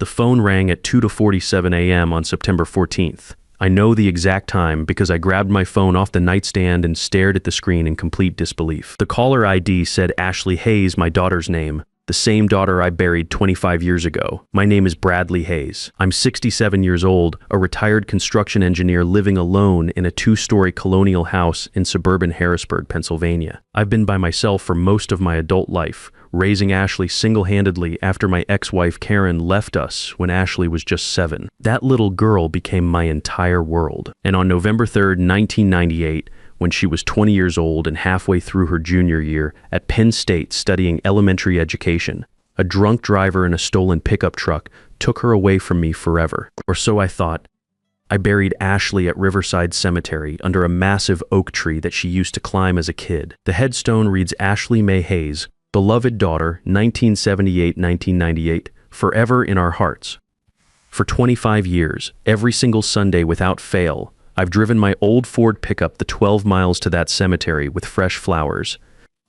The phone rang at 2:47 a.m. on September 14th. I know the exact time because I grabbed my phone off the nightstand and stared at the screen in complete disbelief. The caller ID said Ashley Hayes, my daughter's name, the same daughter I buried 25 years ago. My name is Bradley Hayes. I'm 67 years old, a retired construction engineer living alone in a 2-story colonial house in suburban Harrisburg, Pennsylvania. I've been by myself for most of my adult life, raising Ashley single-handedly after my ex-wife Karen left us when Ashley was just 7. That little girl became my entire world. And on November 3rd, 1998, when she was 20 years old and halfway through her junior year at Penn State studying elementary education, a drunk driver in a stolen pickup truck took her away from me forever. Or so I thought. I buried Ashley at Riverside Cemetery under a massive oak tree that she used to climb as a kid. The headstone reads Ashley May Hayes, beloved daughter, 1978-1998, forever in our hearts. For 25 years, every single Sunday without fail, I've driven my old Ford pickup the 12 miles to that cemetery with fresh flowers.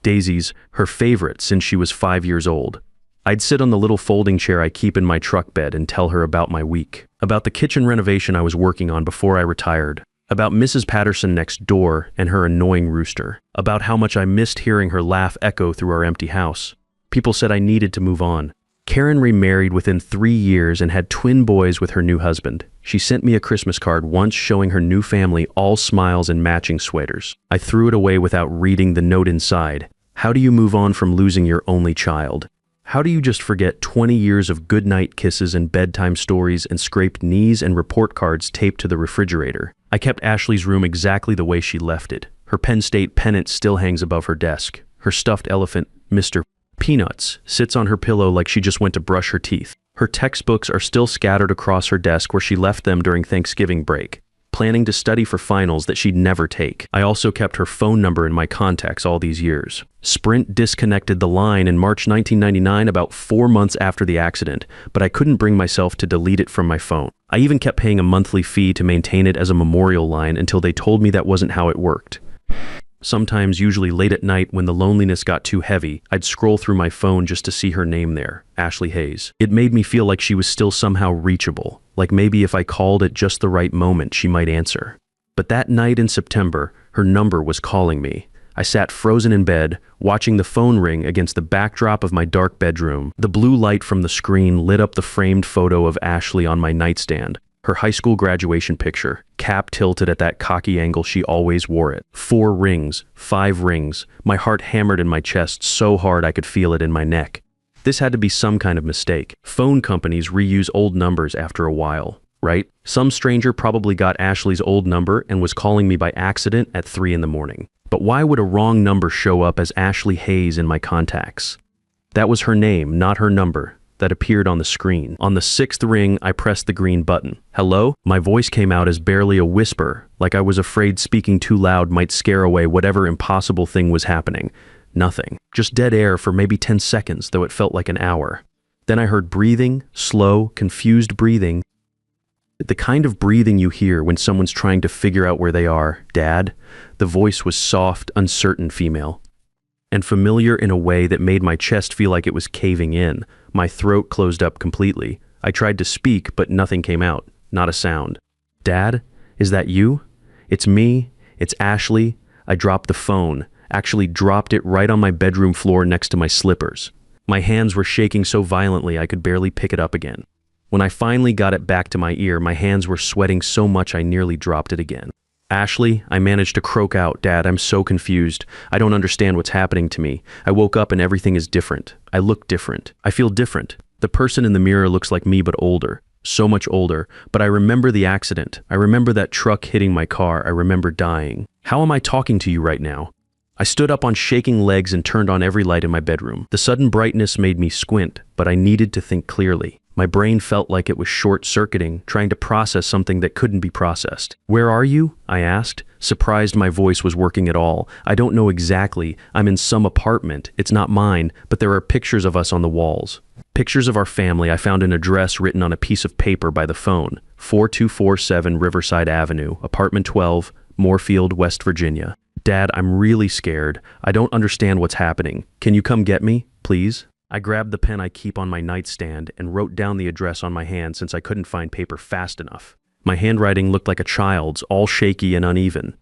Daisies, her favorite since she was 5 years old. I'd sit on the little folding chair I keep in my truck bed and tell her about my week, about the kitchen renovation I was working on before I retired, about Mrs. Patterson next door and her annoying rooster, about how much I missed hearing her laugh echo through our empty house. People said I needed to move on. Karen remarried within 3 years and had twin boys with her new husband. She sent me a Christmas card once showing her new family all smiles and matching sweaters. I threw it away without reading the note inside. How do you move on from losing your only child? How do you just forget 20 years of goodnight kisses and bedtime stories and scraped knees and report cards taped to the refrigerator? I kept Ashley's room exactly the way she left it. Her Penn State pennant still hangs above her desk. Her stuffed elephant, Mr. Peanuts, sits on her pillow like she just went to brush her teeth. Her textbooks are still scattered across her desk where she left them during Thanksgiving break, planning to study for finals that she'd never take. I also kept her phone number in my contacts all these years. Sprint disconnected the line in March 1999, about 4 months after the accident, but I couldn't bring myself to delete it from my phone. I even kept paying a monthly fee to maintain it as a memorial line until they told me that wasn't how it worked. Sometimes, usually late at night when the loneliness got too heavy, I'd scroll through my phone just to see her name there, Ashley Hayes. It made me feel like she was still somehow reachable, like maybe if I called at just the right moment, she might answer. But that night in September, her number was calling me. I sat frozen in bed, watching the phone ring against the backdrop of my dark bedroom. The blue light from the screen lit up the framed photo of Ashley on my nightstand. Her high school graduation picture, cap tilted at that cocky angle she always wore it. 4 rings, 5 rings. My heart hammered in my chest so hard I could feel it in my neck. This had to be some kind of mistake. Phone companies reuse old numbers after a while, right? Some stranger probably got Ashley's old number and was calling me by accident at 3 in the morning. But why would a wrong number show up as Ashley Hayes in my contacts? That was her name, not her number, that appeared on the screen. On the 6th ring, I pressed the green button. Hello? My voice came out as barely a whisper, like I was afraid speaking too loud might scare away whatever impossible thing was happening. Nothing. Just dead air for maybe 10 seconds, though it felt like an hour. Then I heard breathing, slow, confused breathing. The kind of breathing you hear when someone's trying to figure out where they are. Dad? The voice was soft, uncertain female, and familiar in a way that made my chest feel like it was caving in. My throat closed up completely. I tried to speak, but nothing came out. Not a sound. Dad? Is that you? It's me. It's Ashley. I dropped the phone. Actually dropped it right on my bedroom floor next to my slippers. My hands were shaking so violently I could barely pick it up again. When I finally got it back to my ear, my hands were sweating so much I nearly dropped it again. Ashley, I managed to croak out, Dad, I'm so confused. I don't understand what's happening to me. I woke up and everything is different. I look different. I feel different. The person in the mirror looks like me but older. So much older. But I remember the accident. I remember that truck hitting my car. I remember dying. How am I talking to you right now? I stood up on shaking legs and turned on every light in my bedroom. The sudden brightness made me squint, but I needed to think clearly. My brain felt like it was short-circuiting, trying to process something that couldn't be processed. Where are you? I asked, surprised my voice was working at all. I don't know exactly. I'm in some apartment. It's not mine, but there are pictures of us on the walls. Pictures of our family. I found an address written on a piece of paper by the phone. 4247 Riverside Avenue, apartment 12, Moorfield, West Virginia. Dad, I'm really scared. I don't understand what's happening. Can you come get me, please? I grabbed the pen I keep on my nightstand and wrote down the address on my hand since I couldn't find paper fast enough. My handwriting looked like a child's, all shaky and uneven.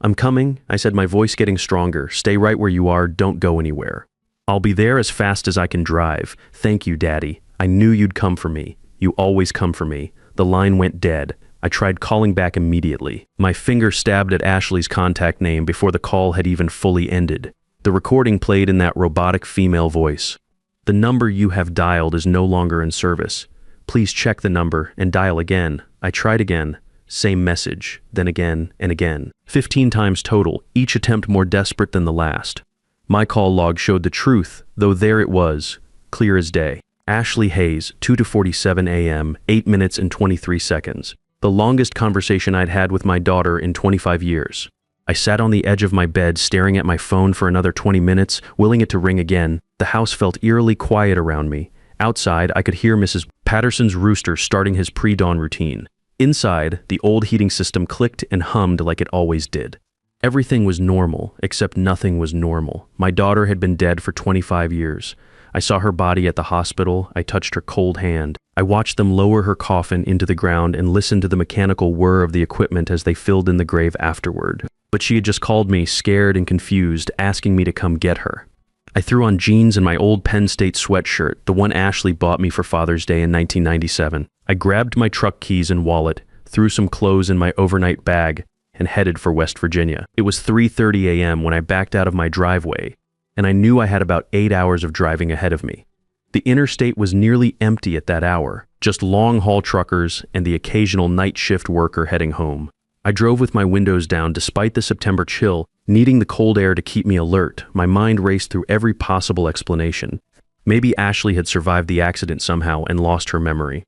"I'm coming," I said, my voice getting stronger. "Stay right where you are, don't go anywhere. I'll be there as fast as I can drive. Thank you, Daddy. I knew you'd come for me. You always come for me." The line went dead. I tried calling back immediately. My finger stabbed at Ashley's contact name before the call had even fully ended. The recording played in that robotic female voice. "The number you have dialed is no longer in service. Please check the number and dial again." I tried again. Same message, then again and again. 15 times total, each attempt more desperate than the last. My call log showed the truth, though there it was, clear as day. Ashley Hayes, 2:47 a.m., 8 minutes and 23 seconds. The longest conversation I'd had with my daughter in 25 years. I sat on the edge of my bed staring at my phone for another 20 minutes, willing it to ring again. The house felt eerily quiet around me. Outside, I could hear Mrs. Patterson's rooster starting his pre-dawn routine. Inside, the old heating system clicked and hummed like it always did. Everything was normal, except nothing was normal. My daughter had been dead for 25 years. I saw her body at the hospital. I touched her cold hand. I watched them lower her coffin into the ground and listened to the mechanical whir of the equipment as they filled in the grave afterward. But she had just called me, scared and confused, asking me to come get her. I threw on jeans and my old Penn State sweatshirt, the one Ashley bought me for Father's Day in 1997. I grabbed my truck keys and wallet, threw some clothes in my overnight bag, and headed for West Virginia. It was 3:30 a.m. when I backed out of my driveway, and I knew I had about 8 hours of driving ahead of me. The interstate was nearly empty at that hour, just long-haul truckers and the occasional night shift worker heading home. I drove with my windows down despite the September chill, needing the cold air to keep me alert. My mind raced through every possible explanation. Maybe Ashley had survived the accident somehow and lost her memory.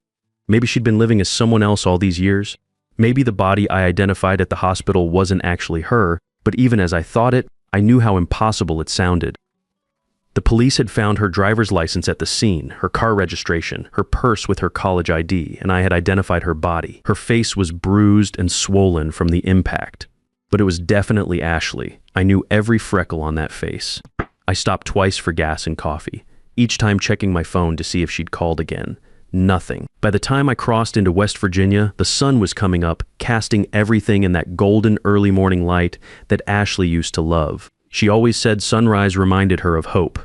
Maybe she'd been living as someone else all these years. Maybe the body I identified at the hospital wasn't actually her, but even as I thought it, I knew how impossible it sounded. The police had found her driver's license at the scene, her car registration, her purse with her college ID, and I had identified her body. Her face was bruised and swollen from the impact. But it was definitely Ashley. I knew every freckle on that face. I stopped twice for gas and coffee, each time checking my phone to see if she'd called again. Nothing. By the time I crossed into West Virginia, the sun was coming up, casting everything in that golden early morning light that Ashley used to love. She always said sunrise reminded her of hope.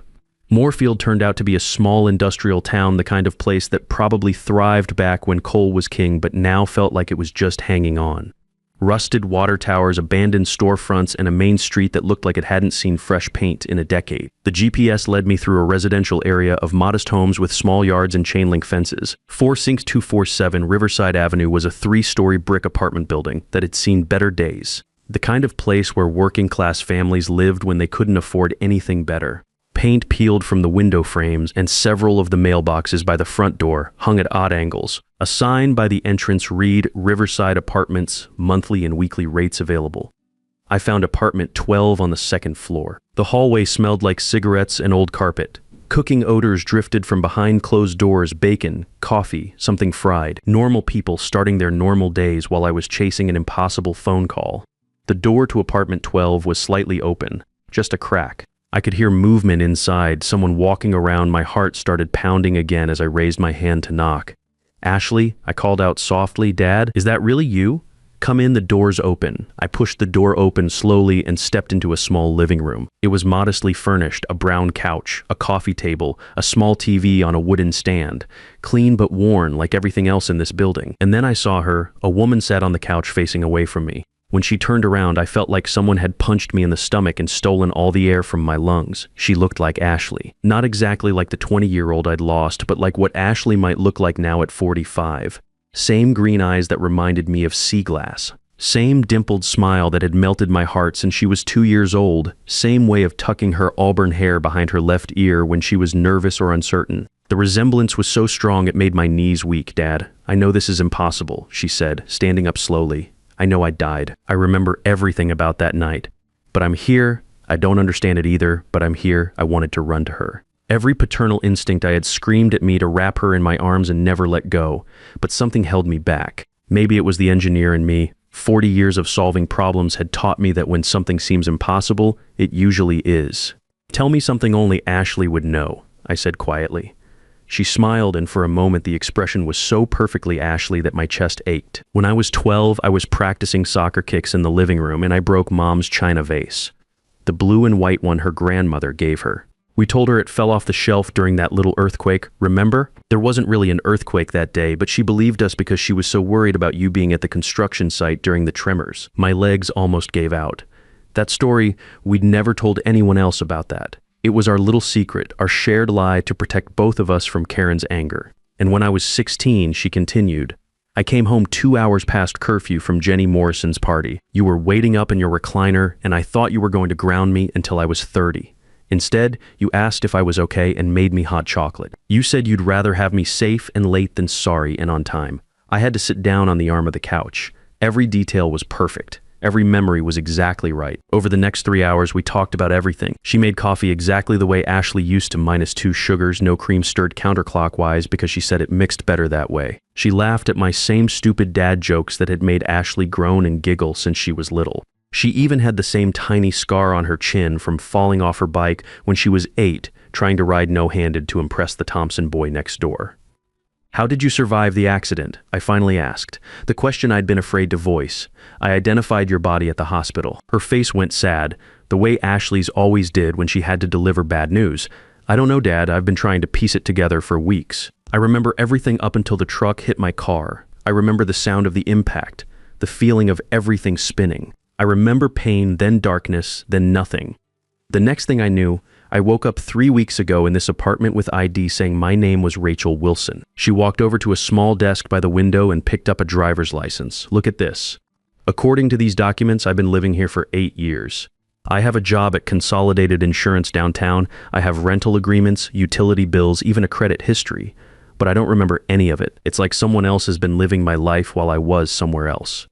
Moorfield turned out to be a small industrial town, the kind of place that probably thrived back when coal was king, but now felt like it was just hanging on. Rusted water towers, abandoned storefronts, and a main street that looked like it hadn't seen fresh paint in a decade. The GPS led me through a residential area of modest homes with small yards and chain-link fences. 46247 Riverside Avenue was a 3-story brick apartment building that had seen better days. The kind of place where working-class families lived when they couldn't afford anything better. Paint peeled from the window frames, and several of the mailboxes by the front door hung at odd angles. A sign by the entrance read, "Riverside Apartments, monthly and weekly rates available." I found apartment 12 on the second floor. The hallway smelled like cigarettes and old carpet. Cooking odors drifted from behind closed doors, bacon, coffee, something fried. Normal people starting their normal days while I was chasing an impossible phone call. The door to apartment 12 was slightly open, just a crack. I could hear movement inside, someone walking around. My heart started pounding again as I raised my hand to knock. "Ashley," I called out softly. "Dad, is that really you?" "Come in, the door's open." I pushed the door open slowly and stepped into a small living room. It was modestly furnished, a brown couch, a coffee table, a small TV on a wooden stand, clean but worn like everything else in this building. And then I saw her. A woman sat on the couch facing away from me. When she turned around, I felt like someone had punched me in the stomach and stolen all the air from my lungs. She looked like Ashley. Not exactly like the 20-year-old I'd lost, but like what Ashley might look like now at 45. Same green eyes that reminded me of sea glass. Same dimpled smile that had melted my heart since she was 2 years old. Same way of tucking her auburn hair behind her left ear when she was nervous or uncertain. The resemblance was so strong it made my knees weak. "Dad, I know this is impossible," she said, standing up slowly. "I know I died. I remember everything about that night. But I'm here. I don't understand it either, but I'm here." I wanted to run to her. Every paternal instinct I had screamed at me to wrap her in my arms and never let go, but something held me back. Maybe it was the engineer in me. 40 years of solving problems had taught me that when something seems impossible, it usually is. "Tell me something only Ashley would know." I said quietly. She smiled, and for a moment the expression was so perfectly Ashley that my chest ached. When I was 12, I was practicing soccer kicks in the living room and I broke Mom's china vase. The blue and white one her grandmother gave her. We told her it fell off the shelf during that little earthquake, remember? There wasn't really an earthquake that day, but she believed us because she was so worried about you being at the construction site during the tremors. My legs almost gave out. That story, we'd never told anyone else about that. It was our little secret, our shared lie to protect both of us from Karen's anger. And when I was 16, she continued, I came home 2 hours past curfew from Jenny Morrison's party. You were waiting up in your recliner, and I thought you were going to ground me until I was 30. Instead, you asked if I was okay and made me hot chocolate. You said you'd rather have me safe and late than sorry and on time. I had to sit down on the arm of the couch. Every detail was perfect. Every memory was exactly right. Over the next 3 hours, we talked about everything. She made coffee exactly the way Ashley used to, -2 sugars, no cream, stirred counterclockwise because she said it mixed better that way. She laughed at my same stupid dad jokes that had made Ashley groan and giggle since she was little. She even had the same tiny scar on her chin from falling off her bike when she was 8, trying to ride no-handed to impress the Thompson boy next door. How did you survive the accident? I finally asked, the question I'd been afraid to voice. I identified your body at the hospital. Her face went sad, the way Ashley's always did when she had to deliver bad news. I don't know, Dad, I've been trying to piece it together for weeks. I remember everything up until the truck hit my car. I remember the sound of the impact, the feeling of everything spinning. I remember pain, then darkness, then nothing. The next thing I knew, I woke up 3 weeks ago in this apartment with ID saying my name was Rachel Wilson. She walked over to a small desk by the window and picked up a driver's license. Look at this. According to these documents, I've been living here for 8 years. I have a job at Consolidated Insurance downtown. I have rental agreements, utility bills, even a credit history. But I don't remember any of it. It's like someone else has been living my life while I was somewhere else.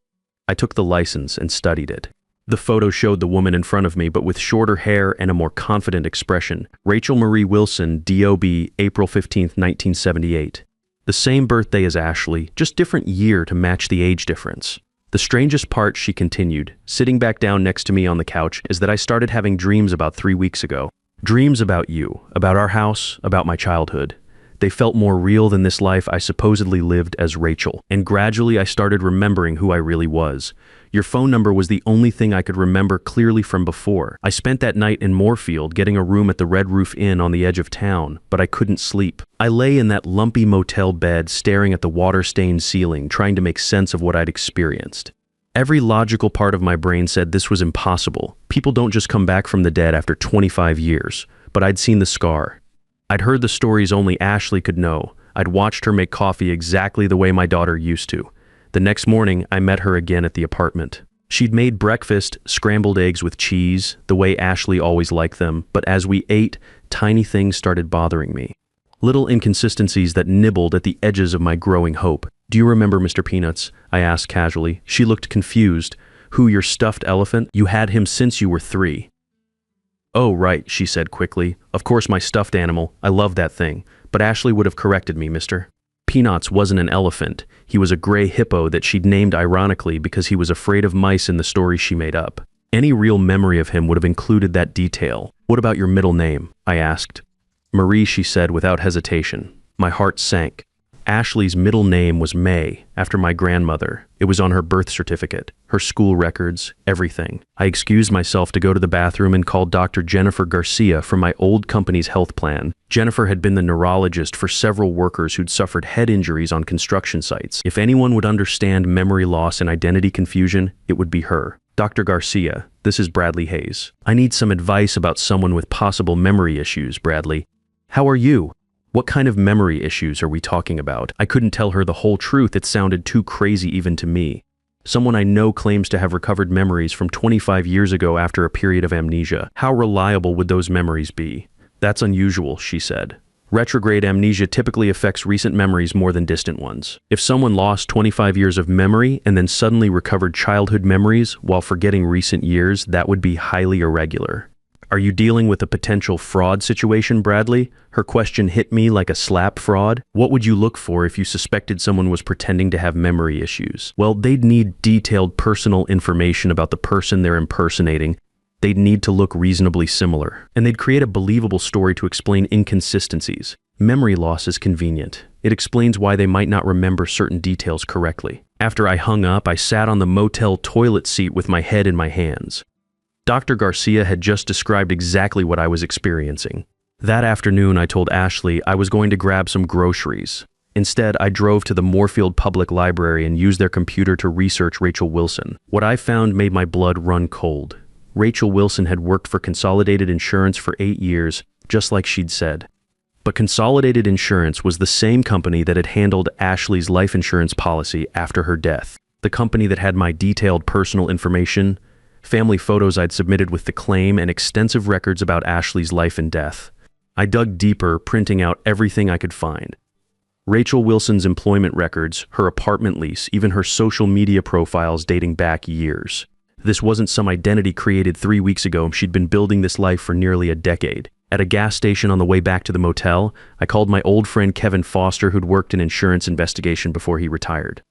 I took the license and studied it. The photo showed the woman in front of me, but with shorter hair and a more confident expression. Rachel Marie Wilson, DOB, April 15, 1978. The same birthday as Ashley, just different year to match the age difference. The strangest part, she continued, sitting back down next to me on the couch, is that I started having dreams about 3 weeks ago. Dreams about you, about our house, about my childhood. They felt more real than this life I supposedly lived as Rachel. And gradually I started remembering who I really was. Your phone number was the only thing I could remember clearly from before. I spent that night in Moorfield getting a room at the Red Roof Inn on the edge of town, but I couldn't sleep. I lay in that lumpy motel bed staring at the water-stained ceiling, trying to make sense of what I'd experienced. Every logical part of my brain said this was impossible. People don't just come back from the dead after 25 years. But I'd seen the scar. I'd heard the stories only Ashley could know. I'd watched her make coffee exactly the way my daughter used to. The next morning, I met her again at the apartment. She'd made breakfast, scrambled eggs with cheese, the way Ashley always liked them, but as we ate, tiny things started bothering me. Little inconsistencies that nibbled at the edges of my growing hope. Do you remember Mr. Peanuts? I asked casually. She looked confused. Who, your stuffed elephant? You had him since you were 3. Oh, right, she said quickly. Of course, my stuffed animal. I love that thing. But Ashley would have corrected me, Mr. Peanuts wasn't an elephant. He was a gray hippo that she'd named ironically because he was afraid of mice in the story she made up. Any real memory of him would have included that detail. What about your middle name? I asked. Marie, she said without hesitation. My heart sank. Ashley's middle name was May, after my grandmother. It was on her birth certificate, her school records, everything. I excused myself to go to the bathroom and called Dr. Jennifer Garcia from my old company's health plan. Jennifer had been the neurologist for several workers who'd suffered head injuries on construction sites. If anyone would understand memory loss and identity confusion, it would be her. Dr. Garcia, this is Bradley Hayes. I need some advice about someone with possible memory issues, Bradley. How are you? What kind of memory issues are we talking about? I couldn't tell her the whole truth. It sounded too crazy even to me. Someone I know claims to have recovered memories from 25 years ago after a period of amnesia. How reliable would those memories be? That's unusual, she said. Retrograde amnesia typically affects recent memories more than distant ones. If someone lost 25 years of memory and then suddenly recovered childhood memories while forgetting recent years, that would be highly irregular. Are you dealing with a potential fraud situation, Bradley? Her question hit me like a slap fraud. What would you look for if you suspected someone was pretending to have memory issues? Well, they'd need detailed personal information about the person they're impersonating. They'd need to look reasonably similar, and they'd create a believable story to explain inconsistencies. Memory loss is convenient. It explains why they might not remember certain details correctly. After I hung up, I sat on the motel toilet seat with my head in my hands. Dr. Garcia had just described exactly what I was experiencing. That afternoon, I told Ashley I was going to grab some groceries. Instead, I drove to the Moorfield Public Library and used their computer to research Rachel Wilson. What I found made my blood run cold. Rachel Wilson had worked for Consolidated Insurance for 8 years, just like she'd said. But Consolidated Insurance was the same company that had handled Ashley's life insurance policy after her death. The company that had my detailed personal information, family photos I'd submitted with the claim, and extensive records about Ashley's life and death. I dug deeper, printing out everything I could find. Rachel Wilson's employment records, her apartment lease, even her social media profiles dating back years. This wasn't some identity created 3 weeks ago. She'd been building this life for nearly a decade. At a gas station on the way back to the motel, I called my old friend Kevin Foster, who'd worked in insurance investigation before he retired.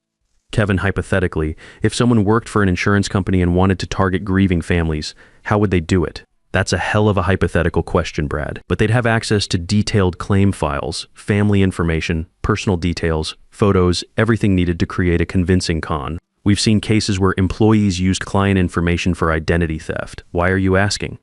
Kevin, hypothetically, if someone worked for an insurance company and wanted to target grieving families, how would they do it? That's a hell of a hypothetical question, Brad. But they'd have access to detailed claim files, family information, personal details, photos, everything needed to create a convincing con. We've seen cases where employees used client information for identity theft. Why are you asking?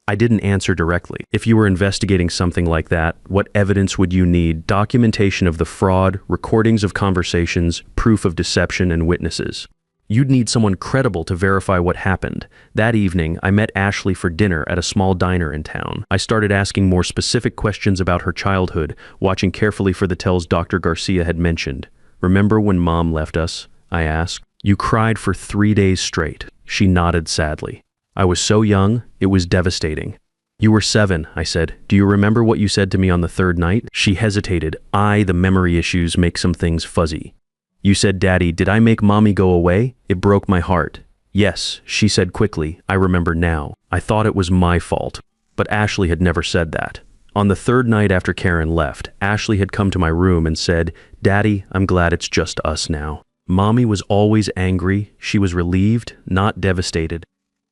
I didn't answer directly. If you were investigating something like that, what evidence would you need? Documentation of the fraud, recordings of conversations, proof of deception, and witnesses. You'd need someone credible to verify what happened. That evening, I met Ashley for dinner at a small diner in town. I started asking more specific questions about her childhood, watching carefully for the details Dr. Garcia had mentioned. "Remember when Mom left us?" I asked. "You cried for 3 days straight." She nodded sadly. "I was so young, it was devastating." "You were 7, I said. "Do you remember what you said to me on the 3rd night?" She hesitated. The memory issues make some things fuzzy. "You said, 'Daddy, did I make Mommy go away?' It broke my heart." "Yes," she said quickly. "I remember now. I thought it was my fault." But Ashley had never said that. On the 3rd night after Karen left, Ashley had come to my room and said, "Daddy, I'm glad it's just us now." Mommy was always angry. She was relieved, not devastated.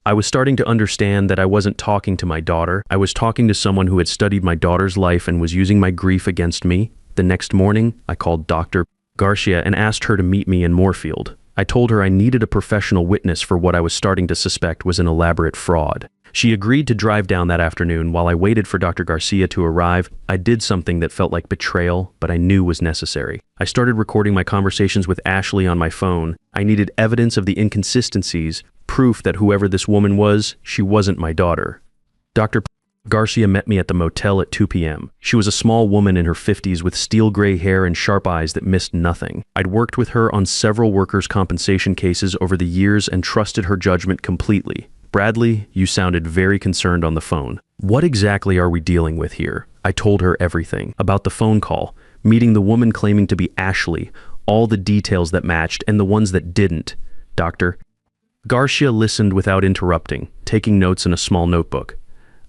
I was starting to understand that I wasn't talking to my daughter. I was talking to someone who had studied my daughter's life and was using my grief against me. The next morning, I called Dr. Garcia and asked her to meet me in Moorfield. I told her I needed a professional witness for what I was starting to suspect was an elaborate fraud. She agreed to drive down that afternoon. While I waited for Dr. Garcia to arrive, I did something that felt like betrayal, but I knew was necessary. I started recording my conversations with Ashley on my phone. I needed evidence of the inconsistencies, proof that whoever this woman was, she wasn't my daughter. Dr. Garcia met me at the motel at 2 p.m. She was a small woman in her 50s with steel gray hair and sharp eyes that missed nothing. I'd worked with her on several workers' compensation cases over the years and trusted her judgment completely. "Bradley, you sounded very concerned on the phone. What exactly are we dealing with here?" I told her everything about the phone call, meeting the woman claiming to be Ashley, all the details that matched and the ones that didn't. Dr. Garcia listened without interrupting, taking notes in a small notebook.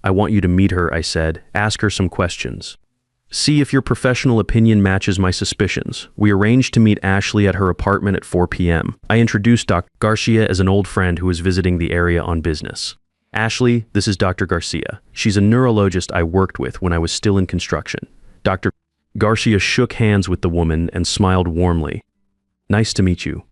"I want you to meet her," I said. "Ask her some questions. See if your professional opinion matches my suspicions." We arranged to meet Ashley at her apartment at 4 p.m. I introduced Dr. Garcia as an old friend who was visiting the area on business. "Ashley, this is Dr. Garcia. She's a neurologist I worked with when I was still in construction." Dr. Garcia shook hands with the woman and smiled warmly. "Nice to meet you.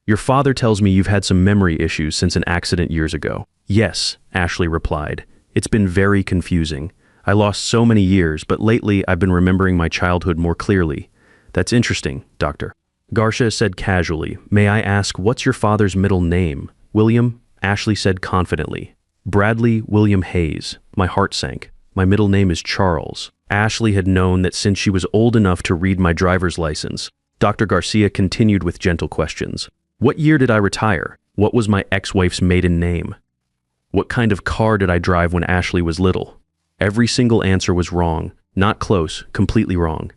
Your father tells me you've had some memory issues since an accident years ago." "Yes," Ashley replied. "It's been very confusing. I lost so many years, but lately I've been remembering my childhood more clearly." "That's interesting, Doctor." Garcia said casually, "May I ask, what's your father's middle name?" "William," Ashley said confidently. "Bradley William Hayes." My heart sank. "My middle name is Charles." Ashley had known that since she was old enough to read my driver's license. Dr. Garcia continued with gentle questions. "What year did I retire? What was my ex-wife's maiden name? What kind of car did I drive when Ashley was little?" Every single answer was wrong. Not close, completely wrong.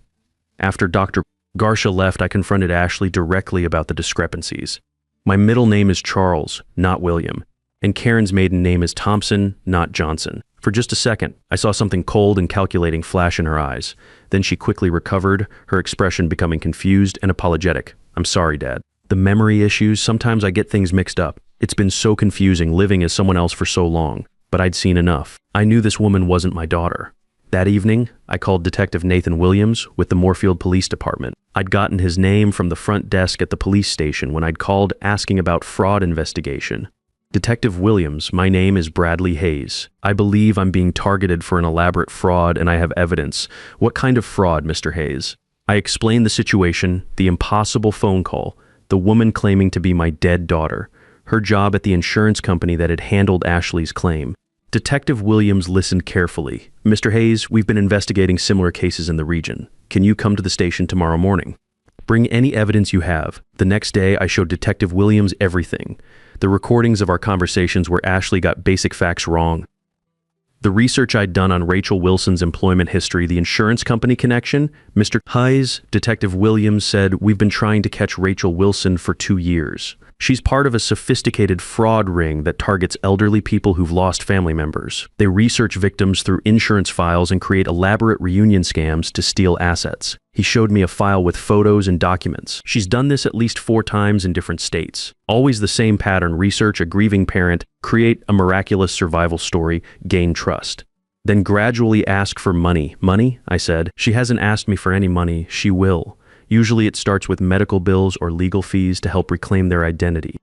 After Dr. Garcia left, I confronted Ashley directly about the discrepancies. "My middle name is Charles, not William. And Karen's maiden name is Thompson, not Johnson." For just a second, I saw something cold and calculating flash in her eyes. Then she quickly recovered, her expression becoming confused and apologetic. "I'm sorry, Dad. The memory issues, sometimes I get things mixed up. It's been so confusing living as someone else for so long." but I'd seen enough. I knew this woman wasn't my daughter. That evening, I called Detective Nathan Williams with the Moorfield Police Department. I'd gotten his name from the front desk at the police station when I'd called asking about fraud investigation. Detective Williams, my name is Bradley Hayes. I believe I'm being targeted for an elaborate fraud and I have evidence. What kind of fraud, Mr. Hayes? I explained the situation, the impossible phone call, the woman claiming to be my dead daughter, her job at the insurance company that had handled Ashley's claim. Detective Williams listened carefully. Mr. Hayes, we've been investigating similar cases in the region. Can you come to the station tomorrow morning? Bring any evidence you have. The next day, I showed Detective Williams everything. The recordings of our conversations where Ashley got basic facts wrong. The research I'd done on Rachel Wilson's employment history, the insurance company connection, Mr. Hayes, Detective Williams said, we've been trying to catch Rachel Wilson for 2 years. She's part of a sophisticated fraud ring that targets elderly people who've lost family members. They research victims through insurance files and create elaborate reunion scams to steal assets. He showed me a file with photos and documents. She's done this at least 4 times in different states. Always the same pattern: research a grieving parent, create a miraculous survival story, gain trust. Then gradually ask for money. Money? I said. She hasn't asked me for any money. She will. Usually it starts with medical bills or legal fees to help reclaim their identity.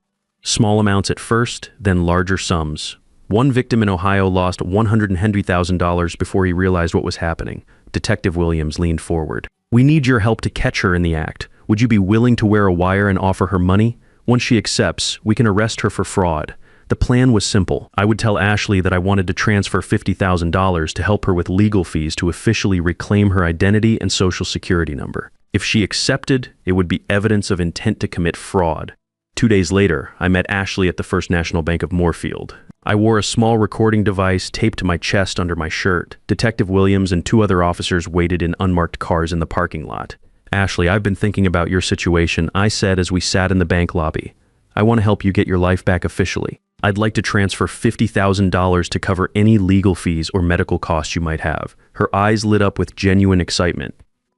Small amounts at first, then larger sums. One victim in Ohio lost $100,000 before he realized what was happening. Detective Williams leaned forward. We need your help to catch her in the act. Would you be willing to wear a wire and offer her money? Once she accepts, we can arrest her for fraud. The plan was simple. I would tell Ashley that I wanted to transfer $50,000 to help her with legal fees to officially reclaim her identity and social security number. If she accepted, it would be evidence of intent to commit fraud. 2 days later, I met Ashley at the First National Bank of Moorfield. I wore a small recording device taped to my chest under my shirt. Detective Williams and 2 other officers waited in unmarked cars in the parking lot. Ashley, I've been thinking about your situation, I said as we sat in the bank lobby. I want to help you get your life back officially. I'd like to transfer $50,000 to cover any legal fees or medical costs you might have. Her eyes lit up with genuine excitement.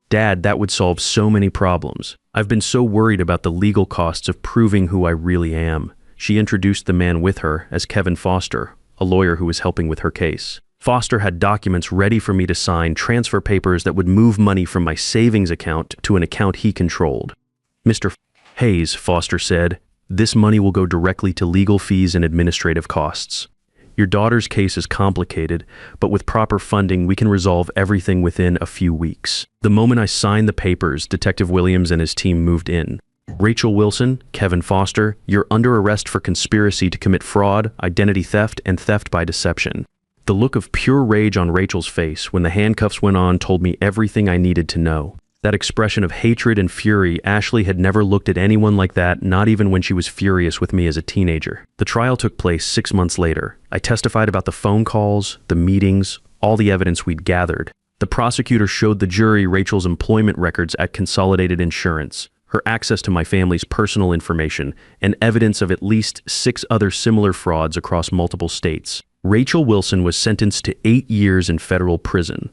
Dad, that would solve so many problems. I've been so worried about the legal costs of proving who I really am. She introduced the man with her as Kevin Foster, a lawyer who was helping with her case. Foster had documents ready for me to sign, transfer papers that would move money from my savings account to an account he controlled. Mr. Hayes, Foster said, this money will go directly to legal fees and administrative costs. Your daughter's case is complicated, but with proper funding, we can resolve everything within a few weeks. The moment I signed the papers, Detective Williams and his team moved in. Rachel Wilson, Kevin Foster, you're under arrest for conspiracy to commit fraud, identity theft, and theft by deception. The look of pure rage on Rachel's face when the handcuffs went on told me everything I needed to know. That expression of hatred and fury, Ashley had never looked at anyone like that, not even when she was furious with me as a teenager. The trial took place 6 months later. I testified about the phone calls, the meetings, all the evidence we'd gathered. The prosecutor showed the jury Rachel's employment records at Consolidated Insurance, her access to my family's personal information, and evidence of at least 6 other similar frauds across multiple states. Rachel Wilson was sentenced to 8 years in federal prison.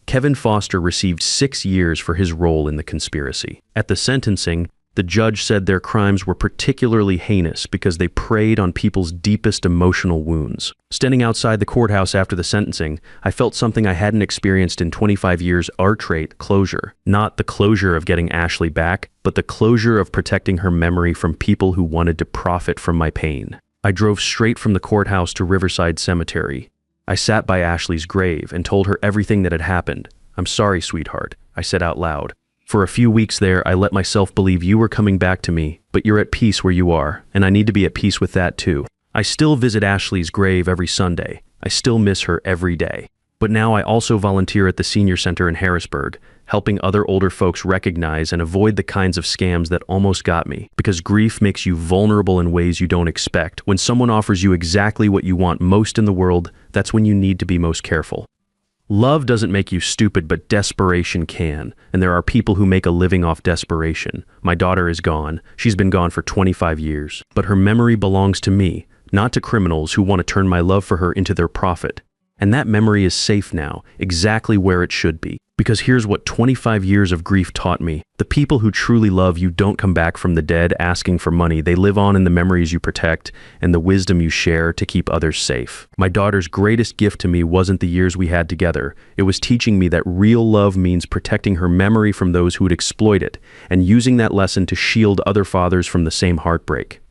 Kevin Foster received 6 years for his role in the conspiracy. At the sentencing, the judge said their crimes were particularly heinous because they preyed on people's deepest emotional wounds. Standing outside the courthouse after the sentencing, I felt something I hadn't experienced in 25 years: our trait, closure. Not the closure of getting Ashley back, but the closure of protecting her memory from people who wanted to profit from my pain. I drove straight from the courthouse to Riverside Cemetery. I sat by Ashley's grave and told her everything that had happened. I'm sorry, sweetheart, I said out loud. For a few weeks there, I let myself believe you were coming back to me, but you're at peace where you are, and I need to be at peace with that too. I still visit Ashley's grave every Sunday. I still miss her every day. But now I also volunteer at the senior center in Harrisburg, helping other older folks recognize and avoid the kinds of scams that almost got me. Because grief makes you vulnerable in ways you don't expect. When someone offers you exactly what you want most in the world, that's when you need to be most careful. Love doesn't make you stupid, but desperation can. And there are people who make a living off desperation. My daughter is gone. She's been gone for 25 years. But her memory belongs to me, not to criminals who want to turn my love for her into their profit. And that memory is safe now, exactly where it should be. Because here's what 25 years of grief taught me. The people who truly love you don't come back from the dead asking for money. They live on in the memories you protect and the wisdom you share to keep others safe. My daughter's greatest gift to me wasn't the years we had together. It was teaching me that real love means protecting her memory from those who would exploit it and using that lesson to shield other fathers from the same heartbreak.